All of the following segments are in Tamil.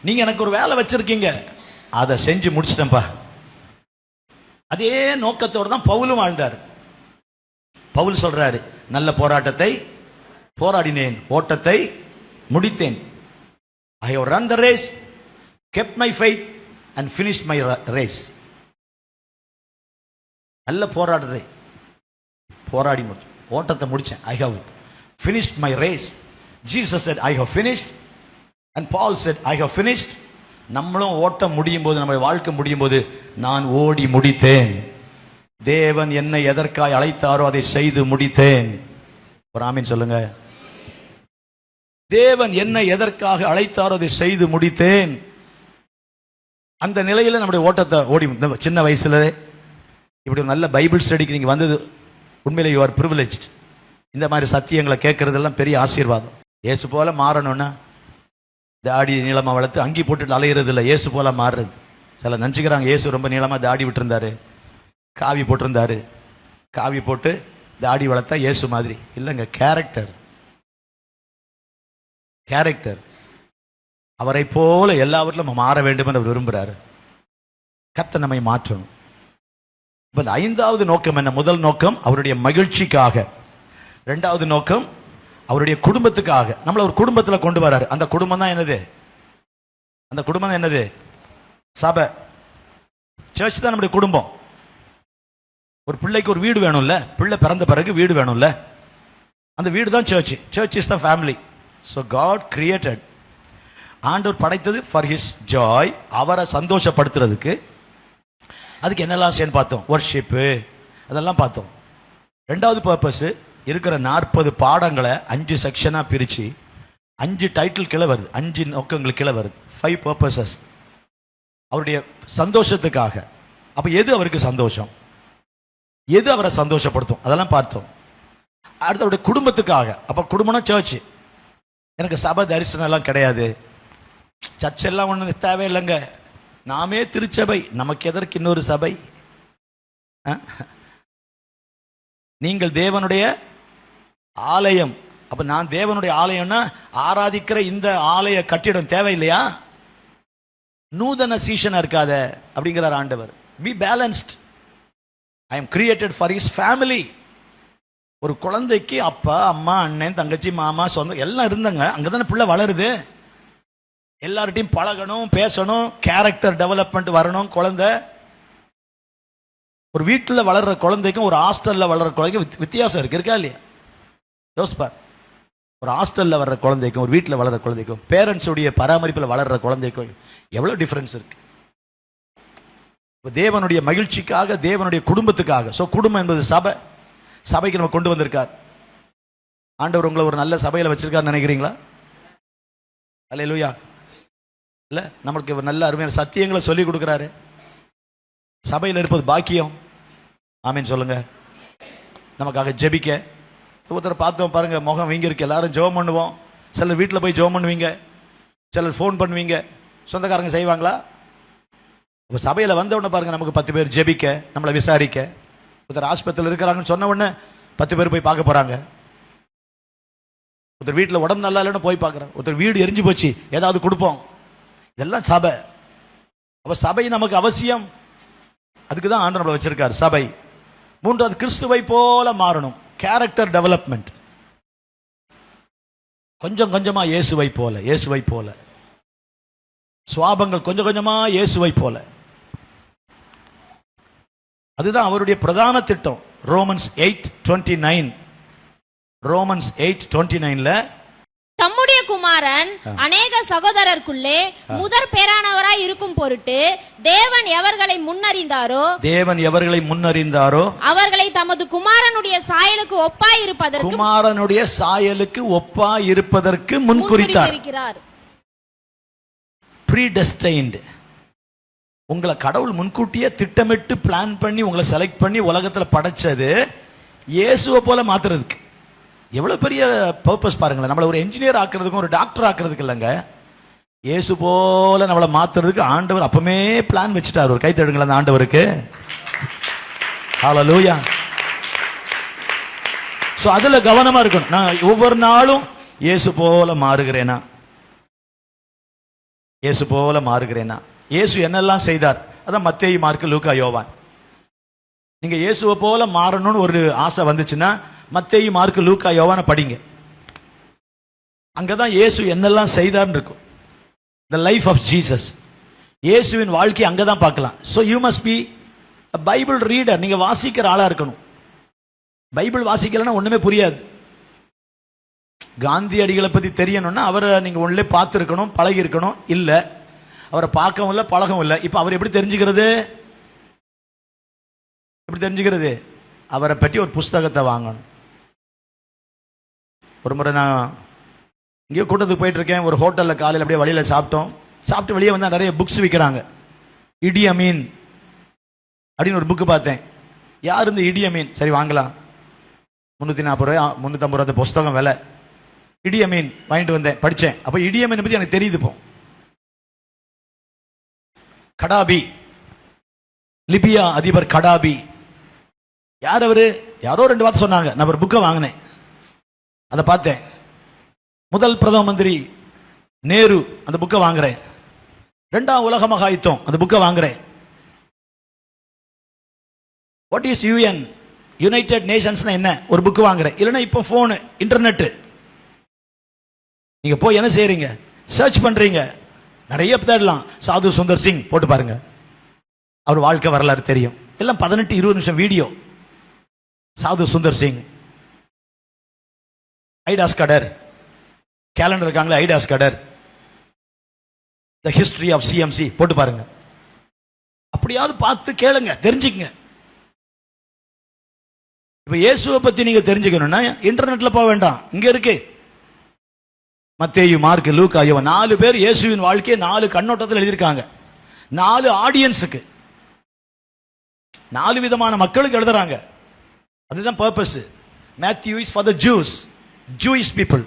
நீங்க எனக்கு ஒரு வேலை வச்சிருக்கீங்க, அதை செஞ்சு முடிச்சிட்டேன்ப்பா. அதே நோக்கத்தோடு தான் பவுலும் வாழ்ந்தார். பவுல் சொல்றாரு, நல்ல போராட்டத்தை போராடினேன், ஓட்டத்தை முடித்தேன். I have run the race, kept my faith and finished my race. நல்ல போராட்டத்தை போராடி ஓட்டத்தை முடிச்சேன். I have finished my race. Jesus said, I have finished. And Paul said, I have finished. நம்மளும் ஓட்டம் முடியும் போது, நம்ம வாழ்க்கை முடியும் போது, நான் ஓடி முடித்தேன், தேவன் என்னை எதற்காய் அழைத்தாரோ அதை செய்து முடித்தேன். ஒரு ஆமீன் சொல்லுங்க. தேவன் என்னை எதற்காக அழைத்தாரோ அதை செய்து முடித்தேன். அந்த நிலையில நம்முடைய ஓட்டத்தை ஓடி, சின்ன வயசுல இப்படி நல்ல பைபிள் ஸ்டடிக்கு நீங்க வந்தது உண்மையிலே யூ ஆர் பிரிவிலேஜ்ட். இந்த மாதிரி சத்தியங்களை கேட்கறதெல்லாம் பெரிய ஆசீர்வாதம். இயேசு போல மாறணும்னா தாடி நீளமா வளர்த்து அங்கி போட்டுட்டு அலையிறது இல்லை, இயேசு போல மாறுறது. சில நினச்சிக்கிறாங்க இயேசு ரொம்ப நீளமா தாடி விட்டுருந்தாரு, காவி போட்டிருந்தாரு, காவி போட்டு தாடி வளர்த்தா இயேசு மாதிரி இல்லைங்க. கேரக்டர் கேரக்டர் அவரை போல எல்லாவற்றிலும் நம்ம மாற வேண்டும் என்று அவர் விரும்புகிறாரு. கர்த்தர் நம்மை மாற்றணும். இப்போ இந்த 5வது நோக்கம் என்ன? முதல் நோக்கம் அவருடைய மகிழ்ச்சிக்காக, 2வது நோக்கம் அவருடைய குடும்பத்துக்காக. நம்மள ஒரு குடும்பத்தில் கொண்டு வராரு. அந்த குடும்பம் தான் என்னது? அந்த குடும்பம் தான் என்னது? சபை, சர்ச் தான் நம்முடைய குடும்பம். ஒரு பிள்ளைக்கு ஒரு வீடு வேணும்ல, பிள்ளை பிறந்த பிறகு வீடு வேணும்ல, அந்த வீடு தான் church. Church is the family. So God created, ஆண்டவர் படைத்தது ஃபார் ஹிஸ் ஜாய், அவரை சந்தோஷப்படுத்துறதுக்கு. அதுக்கு என்னெல்லாம் செய்யணும் பார்த்தோம், வர்ஷிப்பு அதெல்லாம் பார்த்தோம். 2வது பர்பஸ், இருக்கிற 40 பாடங்களை 5 செக்ஷனாக பிரித்து 5 டைட்டில் கீழே வருது, 5 நோக்கங்கள் கீழே வருது, 5 பர்பஸஸ் அவருடைய சந்தோஷத்துக்காக. அப்போ எது அவருக்கு சந்தோஷம், எது அவரை சந்தோஷப்படுத்தும், அதெல்லாம் பார்த்தோம். அடுத்து அவருடைய குடும்பத்துக்காக. அப்போ குடும்பம்னா சர்ச். எனக்கு சபை தரிசனம் எல்லாம் கிடையாது, சர்ச் எல்லாம் ஒன்று தேவையில்லைங்க, நாமே திருச்சபை, நமக்கு எதற்கு இன்னொரு சபை? நீங்கள் தேவனுடைய ஆலயம். அப்ப நான் தேவனுடைய ஆலயம்னா ஆராதிக்கிற இந்த ஆலய கட்டிடம் தேவையில்லையா? நூதன சீஷனா இருக்காத அப்படிங்கிறார் ஆண்டவர். B balanced. I am created for his family. ஒரு குழந்தைக்கு அப்பா அம்மா அண்ணன் தங்கச்சி மாமா சொந்தம் எல்லாம் இருந்தாங்க. அங்கதானே பிள்ளை வளருது. எல்லார்ட்டையும் பழகணும், பேசணும், கேரக்டர் டெவலப்மெண்ட் வரணும். குழந்தை ஒரு வீட்டில் வளர்ற குழந்தைக்கும் ஒரு ஹாஸ்டலில் வளர்ற குழந்தைக்கும் வித்தியாசம் இருக்கா இல்லையா? யோசிப்பார். ஒரு ஹாஸ்டலில் வளர்ற குழந்தைக்கும் ஒரு வீட்டில் வளர்ற குழந்தைக்கும் பேரண்ட்ஸுடைய பராமரிப்பில் வளர்ற குழந்தைக்கும் எவ்வளோ டிஃப்ரென்ஸ் இருக்கு. தேவனுடைய மகிழ்ச்சிக்காக, தேவனுடைய குடும்பத்துக்காக. ஸோ குடும்பம் என்பது சபை. சபைக்கு நம்ம கொண்டு வந்திருக்கார் ஆண்டவர். உங்களை ஒரு நல்ல சபையில் வச்சிருக்காருன்னு நினைக்கிறீங்களா? அல்லேலூயா. இல்லை, நம்மளுக்கு நல்ல அருமையான சத்தியங்களை சொல்லி கொடுக்குறாரு. சபையில் இருப்பது பாக்கியம். ஆமீன் சொல்லுங்க. நமக்காக ஜெபிக்க ஒருத்தர் பார்த்தோம் பாருங்க, முகம் வீங்கி இருக்கு, எல்லாரும் ஜெபம் பண்ணுவோம். சிலர் வீட்டில் போய் ஜெபம் பண்ணுவீங்க, சிலர் ஃபோன் பண்ணுவீங்க. சொந்தக்காரங்க செய்வாங்களா? இப்போ சபையில் வந்த உடனே பாருங்க, நமக்கு 10 பேர் ஜெபிக்க, நம்மளை விசாரிக்க. ஒருத்தர் ஆஸ்பத்திரியில் இருக்கிறாங்கன்னு சொன்ன உடனே 10 பேர் போய் பார்க்க போறாங்க. ஒருத்தர் வீட்டில் உடம்பு நல்லா இல்லைன்னு போய் பார்க்குறாங்க. ஒருத்தர் வீடு எரிஞ்சு போச்சு, ஏதாவது கொடுப்போம். இதெல்லாம் சபை. அப்போ சபை நமக்கு அவசியம். அதுக்கு தான் ஆண்டவர் நம்மளை வச்சிருக்கார் சபை. 3வது, கிறிஸ்துவை போல மாறணும். Character development. கொஞ்சம் கொஞ்சமா இயேசுவை போல, இயேசுவை போல சுவாபங்கள் கொஞ்சம் கொஞ்சமா இயேசுவை போல. அதுதான் அவருடைய பிரதான திட்டம். ரோமன்ஸ் 8:29, ரோமன்ஸ் 8:29ல தம்முடைய குமாரன் அநேக சகோதரருக்குள்ளே முதற் பேரானவராய் இருக்கும் பொருட்டு தேவன் எவர்களை முன்னறிந்தாரோ அவர்களை தமது குமாரனுடைய சாயலுக்கு ஒப்பாய் இருப்பதற்கு, குமாரனுடைய சாயலுக்கு ஒப்பாய் இருப்பதற்கு முன்குறித்தார். predestined. உங்களை கடவுள் முன்கூட்டியே திட்டமிட்டு பிளான் பண்ணி உங்களை செலக்ட் பண்ணி உலகத்தில் படைச்சது இயேசுவை போல மாத்துறதுக்கு. எவ்வளவு பெரிய பர்பஸ் பாருங்களேன். நம்மளை ஒரு என்ஜினியர் ஆக்குறதுக்கும் ஒரு டாக்டர் ஆக்குறதுக்கு இல்லைங்க, இயேசு போல நம்மளை மாத்துறதுக்கு ஆண்டவர் அப்பமே பிளான் வச்சுட்டார். ஒரு கை தட்டுங்களேன் அந்த ஆண்டவருக்கு. ஹல்லேலூயா. சோ அதுல கவனமா இருக்கணும். நான் ஒவ்வொரு நாளும் இயேசு போல மாறுகிறேனா? இயேசு போல மாறுகிறேன்னா இயேசு என்னெல்லாம் செய்தார்? அதான் மத்தேயு, மார்க்கு, லூக்கா, யோவான். நீங்க இயேசுவை போல மாறணும்னு ஒரு ஆசை வந்துச்சுன்னா மத்தேயு, மார்க்கு, லூக்கா, யோவானை படிங்க. அங்கதான் இயேசு என்னெல்லாம் செய்தார்னு இருக்கும். த லைஃப் ஆஃப் ஜீசஸ், இயேசுவின் வாழ்க்கை அங்கதான் பார்க்கலாம். So you must be Bible reader. நீங்க வாசிக்கிற ஆளா இருக்கணும். பைபிள் வாசிக்கலன்னா ஒண்ணுமே புரியாது. காந்தியடிகளை பத்தி தெரியணும்னா அவரை நீங்க ஒன்லே பார்த்துருக்கணும், பழகி இருக்கணும். இல்ல அவரை பார்க்கவும் இல்லை, பழகவும் இல்லை. இப்ப அவர் எப்படி தெரிஞ்சுக்கிறது? எப்படி தெரிஞ்சுக்கிறது? அவரை பற்றி ஒரு புஸ்தகத்தை வாங்கணும். ஒரு முறை நான் இங்கேயோ கூட்டத்துக்கு போயிட்டு இருக்கேன். ஒரு ஹோட்டலில் காலையில் அப்படியே வழியில் சாப்பிட்டு வெளியே வந்தால் நிறைய புக்ஸ் விற்கிறாங்க. இடி அமீன் அப்படின்னு ஒரு புக்கு பார்த்தேன். யார் இந்த இடி அமீன்? சரி வாங்கலாம், 340 ரூபாய் 350 ரூபா புஸ்தகம் விலை. இடி அமீன் வாங்கிட்டு வந்தேன், படித்தேன். அப்போ இடி அமீன் பற்றி எனக்கு தெரியுது. இப்போ கடாபி, லிபியா அதிபர் கடாபி. யார் அவரு? யாரோ 2 வார்த்தை சொன்னாங்க. நான் ஒரு புக்கை வாங்கினேன், அதை பார்த்தேன். முதல் பிரதம மந்திரி நேரு, அந்த புக்கை வாங்குறேன். 2ஆம் உலக மகா யுத்தம், அந்த புக்கை வாங்குறேன். வாட் இஸ் யூஎன், யுனைடெட் நேஷன்ஸ்னா என்ன, ஒரு புக்கு வாங்குறேன். இல்லைன்னா இப்போ போனு, இன்டர்நெட், நீங்க போய் என்ன செய்யறீங்க? சர்ச் பண்றீங்க, நிறைய தேடலாம். சாது சுந்தர் சிங் போட்டு பாருங்க, அவர் வாழ்க்கை வரலாறு தெரியும். எல்லாம் 18-20 நிமிஷம் வீடியோ. சாது சுந்தர் சிங், ஐடாஸ் கடர், கேலண்டர் இருக்காங்களே ஐடாஸ் கடர், த ஹிஸ்டரி ஆஃப் சிஎம்சி போட்டு பாருங்க. அப்படியாவது பார்த்து கேளுங்க, தெரிஞ்சுக்கங்க. இப்ப இயேசுவை பத்தி நீங்க தெரிஞ்சுக்கணும்னா இன்டர்நெட்ல போக வேண்டாம், இங்க இருக்கு. மத்தேயு, மார்க்கு, லூக்கா, யோவான் 4 பேர் இயேசுவின் வாழ்க்கையை 4 கண்ணோட்டத்தில் எழுதியிருக்காங்க. 4 ஆடியன்ஸுக்கு, 4 விதமான மக்களுக்கு எழுதுறாங்க. அதுதான் purpose. Matthew is for the Jews, Jewish people.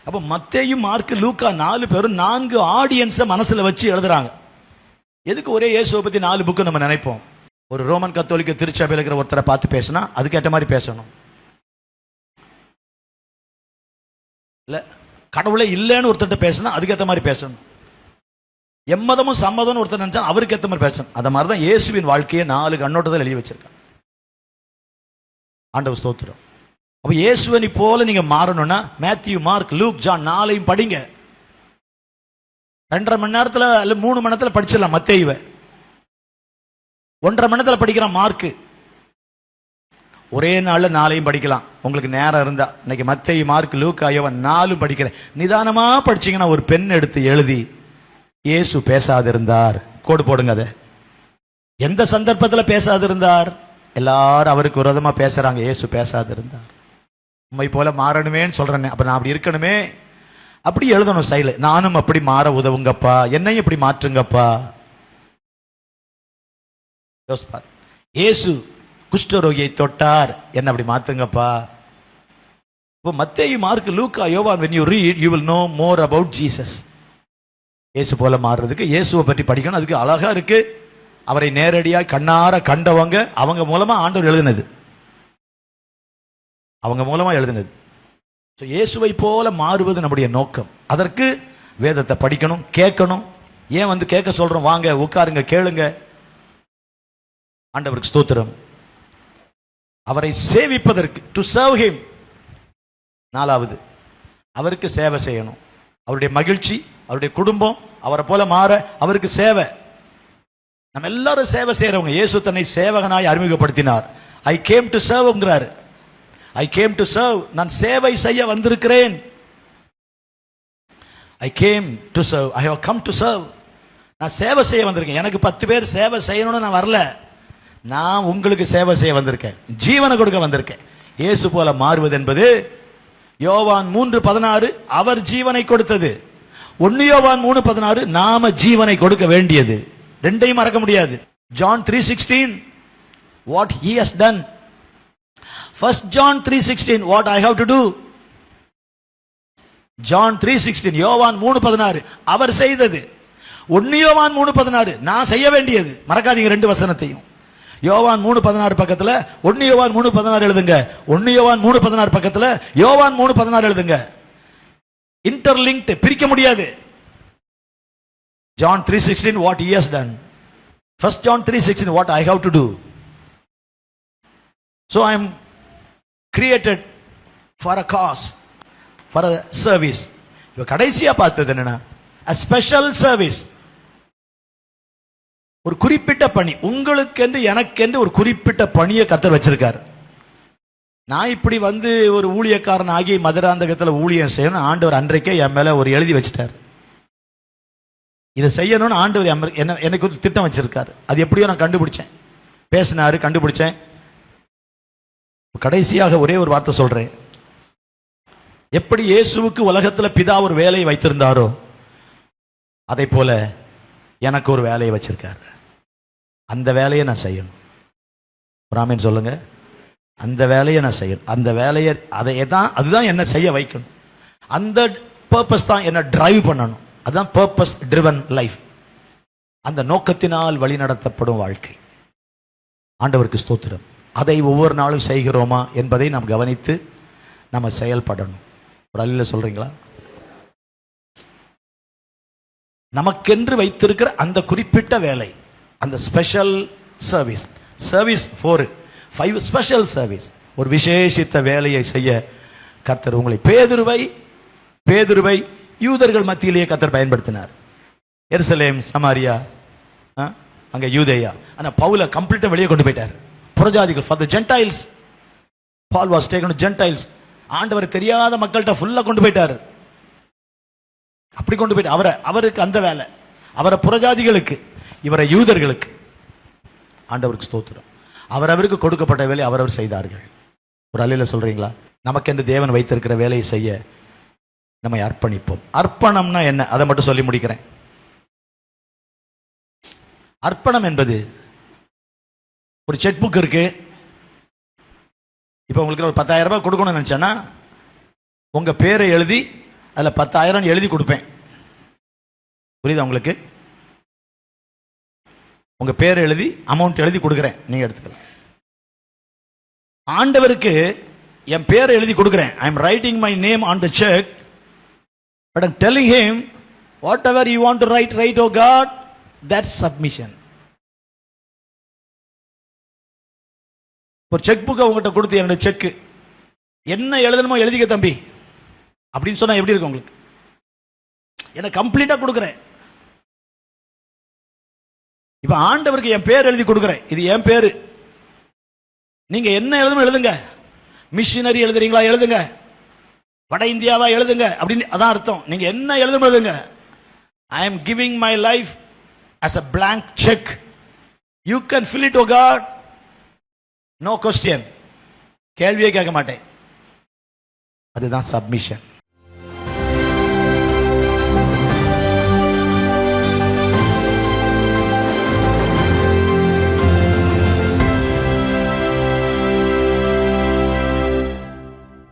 அப்போ மத்தேயு, மார்க்கு, லூக்கா 4 பேரும் 4 ஆடியன்ஸை மனசுல வச்சு எழுதுறாங்க. எதுக்கு ஒரே இயேசுவை பத்தி 4 புக்கு நம்ம நினைப்போம்? ஒரு ரோமன் கத்தோலிக்க திருச்சபையில் இருக்கிற ஒருத்தரை பார்த்து பேசினா அதுக்கேற்ற மாதிரி பேசணும். இல்ல கடவுளே இல்லைன்னு ஒருத்தர் பேசினா அதுக்கேற்ற மாதிரி பேசணும். எம்மதமும் சம்மதம்னு ஒருத்தர் நினைச்சா அவருக்கு ஏற்ற மாதிரி பேசணும். அந்த மாதிரி தான் இயேசுவின் வாழ்க்கையை 4 கண்ணோட்டத்தில் எழுதி வச்சிருக்காங்க. ஆண்டவர் ஸ்தோத்திரம். அப்ப இயேசுவனை போல நீங்க மாறணும்னா மேத்யூ, மார்க், லூக், ஜான் 4ஐயும் படிங்க. 2.5 மணி நேரத்தில் அல்ல 3 மணி நேரத்தில் படிச்சிடலாம். மத்தேயுவை 1.5 மணி நேரத்தில் படிக்கிறான். மார்க்கு ஒரே நாளில் 4ஐயும் படிக்கலாம். உங்களுக்கு நேரம் இருந்தா இன்னைக்கு மத்தேயு, மார்க், லூக்கா, யோவான் 4 படிக்கிறேன். நிதானமா படிச்சீங்கன்னா ஒரு பெண் எடுத்து எழுதி இயேசு பேசாதிருந்தார் கோடு போடுங்க. அதை எந்த சந்தர்ப்பத்தில் பேசாதிருந்தார்? எல்லாரும் அவருக்கு விரோதமா பேசுறாங்க. இயேசு பேசாதிருந்தார். உண்மை போல மாறணுமேன்னு சொல்றேன். அப்ப நான் அப்படி இருக்கணுமே, அப்படி எழுதணும் சைல. நானும் அப்படி மாற உதவுங்கப்பா, என்னையும் இப்படி மாற்றுங்கப்பா. இயேசு குஷ்டரோகியை தொட்டார், என்ன அப்படி மாத்துங்கப்பா. இப்போ மத்தேயு, மார்க், லூக்கா, யோவான் when you read you will know more about Jesus. இயேசு போல மாறுறதுக்கு இயேசுவை பற்றி படிக்கணும். அதுக்கு அழகா இருக்கு. அவரை நேரடியாக கண்ணார கண்டவங்க, அவங்க மூலமா ஆண்டவர் எழுதினது, அவங்க மூலமா எழுதினது. இயேசுவை போல மாறுவது நம்முடைய நோக்கம். அதற்கு வேதத்தை படிக்கணும், கேட்கணும். ஏன் வந்து கேட்க சொல்றோம்? வாங்க உட்காருங்க, கேளுங்க. ஆண்டவருக்கு ஸ்தோத்திரம். அவரை சேவிப்பதற்கு, டு சர்வ் ஹிம். 4வது அவருக்கு சேவை செய்யணும். அவருடைய மகிழ்ச்சி, அவருடைய குடும்பம் அவரை போல மாற அவருக்கு சேவை. நம்ம எல்லாரும் சேவை செய்யறவங்க. இயேசு தன்னை சேவகனாய் அறிமுகப்படுத்தினார். ஐ கேம் டு சர்வ்ங்கிறார். ஐ கேம் டு சர்வ், நான் சேவை செய்ய வந்திருக்கிறேன். I came to serve, I have come to serve. நான் சேவை செய்ய வந்திருக்கேன். எனக்கு 10 பேர் சேவை செய்யணும்னு நான் வரல. நான் உங்களுக்கு சேவை செய்ய வந்திருக்கேன், ஜீவனை கொடுக்க வந்திருக்கேன். இயேசு போல மாறுவது என்பது யோவான் 3:16 அவர் ஜீவனை கொடுத்தது. 1 யோவான் 3:16 நாம ஜீவனை கொடுக்க வேண்டியது. ரெண்டையும் மறக்க முடியாது. John 3:16 what he has done. 1 John 3:16 what I have to do. John 3:16 யோவான் 3:16 அவர் செய்தது. 1 யோவான் 3:16 நான் செய்ய வேண்டியது. மறக்காதீங்க 2 வசனத்தையும். யோவான் 3:16 பக்கத்துல 1 யோவான் 3:16 எழுதுங்க. 1 யோவான் 3:16 பக்கத்துல யோவான் 3:16 எழுதுங்க. இன்டர்லிங்க்ட், பிரிக்க முடியாது. John 3:16 what he has done. 1 John 3:16 what I have to do. So I am created for a cause, for a service. இவ கடைசியா பார்த்தது என்னன்னா a special service. ஒரு குறிப்பிட்ட பணி, உங்களுக்கென்று எனக்கென்று ஒரு குறிப்பிட்ட பணியை கர்த்தர் வச்சிருக்கார். நான் இப்படி வந்து ஒரு ஊழியக்காரன் ஆகி மதுராந்தகத்தில் ஊழியம் செய்யணும் ஆண்டவர் அன்றைக்கே என் மேல ஒரு எழுதி வச்சிட்டார். இதை செய்யணும்னு ஆண்டவர் எனக்கு ஒரு திட்டம் வச்சிருக்காரு. அது எப்படியோ நான் கண்டுபிடிச்சேன், பேசினாரு, கண்டுபிடிச்சேன். கடைசியாக ஒரே ஒரு வார்த்தை சொல்றேன். எப்படி இயேசுவுக்கு உலகத்தில் பிதா ஒரு வேலையை வைத்திருந்தாரோ அதை போல எனக்கு ஒரு வேலையை வச்சிருக்காரு. அந்த வேலையை நான் செய்யணும். ஆமென் சொல்லுங்க. அந்த வேலையை நான் செய்யணும். அந்த வேலையை அதுதான் என்ன செய்ய வைக்கணும். அந்த பர்பஸ் தான் என்ன டிரைவ் பண்ணணும். அதுதான் பர்பஸ் ட்ரிவன் லைஃப். அந்த நோக்கத்தினால் வழி நடத்தப்படும் வாழ்க்கை. ஆண்டவருக்கு ஸ்தோத்திரம். அதை ஒவ்வொரு நாளும் செய்கிறோமா என்பதை நாம் கவனித்து நம்ம செயல்படணும். ஒரு அல்ல சொல்றீங்களா? நமக்கென்று வைத்திருக்கிற அந்த குறிப்பிட்ட வேலை, அந்த special service, service 5 special service, ஒரு விசேஷித்த வேலையை செய்ய கர்த்தர் உங்களை பேதுருவை யூதர்கள் மத்தியிலேயே கர்த்தர் பயன்படுத்தினார். எருசலேம், சமாரியா, அங்க யூதேயா. ஆனா பவுல கம்ப்ளீட்டா வெளியே கொண்டு போயிட்டார். புறஜாதிகள், for the gentiles. Paul was taken to gentiles. ஆண்டவர் தெரியாத மக்கள்கிட்ட ஃபுல்லா கொண்டு போயிட்டார். அப்படி கொண்டு போயிட்டு அவருக்கு அந்த வேலை, அவரை புறஜாதிகளுக்கு, இவரை யூதர்களுக்கு. ஆண்டவருக்கு ஸ்தோத்திரம். அவருக்கு கொடுக்கப்பட்ட வேலை அவரவர் செய்தார்கள். ஒரு அல்லையில சொல்றீங்களா? நமக்கென்று தேவன் வைத்திருக்கிற வேலையை செய்ய நம்மை அர்ப்பணிப்போம். அர்ப்பணம்னா என்ன, அதை மட்டும் சொல்லி முடிக்கிறேன். அர்ப்பணம் என்பது ஒரு செக் புக் இருக்கு. இப்போ உங்களுக்கு ஒரு 10,000 ரூபாய் கொடுக்கணும்னு நினைச்சேன்னா உங்க பேரை எழுதி அதில் 10,000 எழுதி கொடுப்பேன். புரியுதா உங்களுக்கு? உங்க பேர் எழுதி அமௌண்ட் எழுதி கொடுக்குறேன், நீங்க எடுத்துக்கலாம். ஆண்டவருக்கு என் பேரை எழுதி கொடுக்குறேன். I am writing my name on the cheque, but I'm telling him whatever you want to write oh God, that's submission. ஒரு செக் புக்கை உங்ககிட்ட கொடுத்து என்னோட செக் என்ன எழுதணுமோ எழுதிக்க தம்பி அப்படின்னு சொன்னா எப்படி இருக்கும் உங்களுக்கு? என்ன கம்ப்ளீட்டா கொடுக்குறேன். இப்ப ஆண்டவருக்கு என் பேர் எழுதி கொடுக்குறேன். இது என் பேரு. நீங்க என்ன எழுதணும் எழுதுங்க. மிஷினரி எழுதுறீங்களா எழுதுங்க, வட இந்தியாவா எழுதுங்க, அப்படின்னு அதான் அர்த்தம். நீங்க என்ன எழுதணும் எழுதுங்க. I am giving my life as a blank check. You can fill it, oh God. No question. கேள்வியே கேட்க மாட்டேன். அதுதான் சப்மிஷன்.